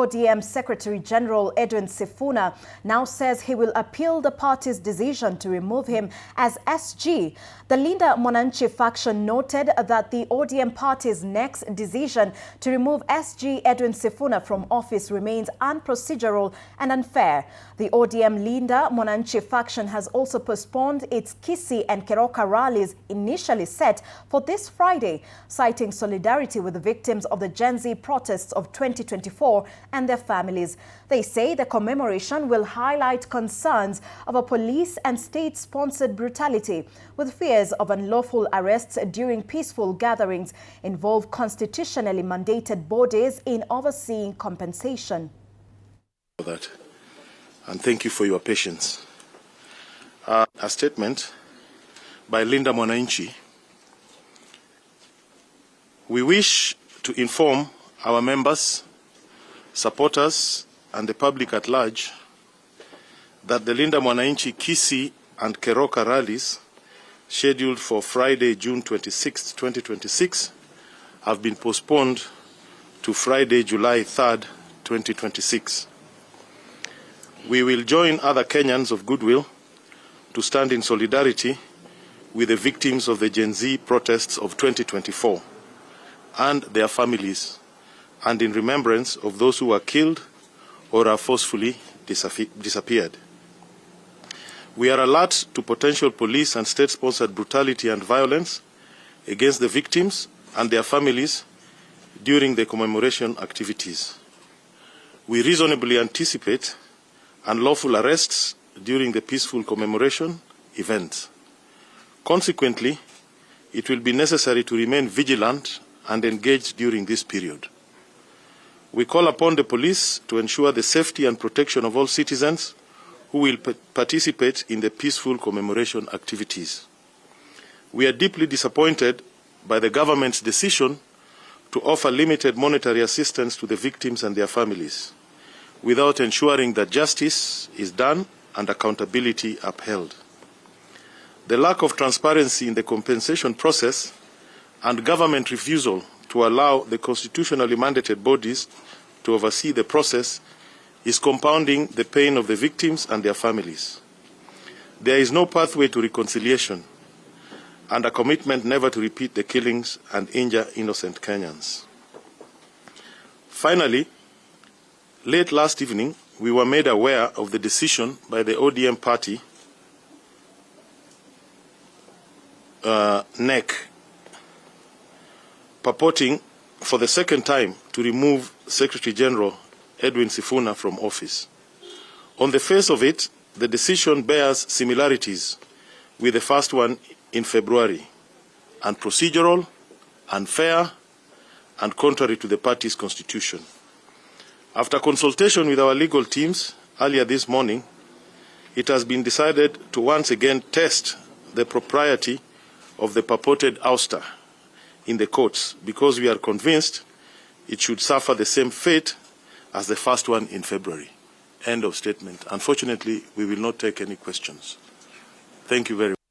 ODM Secretary General Edwin Sifuna now says he will appeal the party's decision to remove him as SG. The Linda Mwananchi faction noted that the ODM party's next decision to remove SG Edwin Sifuna from office remains unprocedural and unfair. The ODM Linda Mwananchi faction has also postponed its Kisii and Keroka rallies initially set for this Friday, citing solidarity with the victims of the Gen Z protests of 2024 and their families. They say the commemoration will highlight concerns of a police and state-sponsored brutality, with fears of unlawful arrests during peaceful gatherings involve constitutionally mandated bodies in overseeing compensation. And thank you for your patience. A statement by Linda Mwananchi. We wish to inform our members, supporters, and the public at large that the Linda Mwananchi Kisii and Keroka rallies scheduled for Friday, June 26, 2026, have been postponed to Friday, July 3rd, 2026. We will join other Kenyans of goodwill to stand in solidarity with the victims of the Gen Z protests of 2024 and their families, and in remembrance of those who were killed or are forcefully disappeared. We are alert to potential police and state-sponsored brutality and violence against the victims and their families during the commemoration activities. We reasonably anticipate unlawful arrests during the peaceful commemoration event. Consequently, it will be necessary to remain vigilant and engaged during this period. We call upon the police to ensure the safety and protection of all citizens who will participate in the peaceful commemoration activities. We are deeply disappointed by the government's decision to offer limited monetary assistance to the victims and their families, without ensuring that justice is done and accountability upheld. The lack of transparency in the compensation process and government refusal to allow the constitutionally mandated bodies to oversee the process is compounding the pain of the victims and their families. There is no pathway to reconciliation and a commitment never to repeat the killings and injure innocent Kenyans. Finally, late last evening, we were made aware of the decision by the ODM party, NEC, purporting for the second time to remove Secretary General Edwin Sifuna from office. On the face of it, the decision bears similarities with the first one in February, unprocedural, unfair, and contrary to the party's constitution. After consultation with our legal teams earlier this morning, it has been decided to once again test the propriety of the purported ouster in the courts, because we are convinced it should suffer the same fate as the first one in February. End of statement. Unfortunately, we will not take any questions. Thank you very much.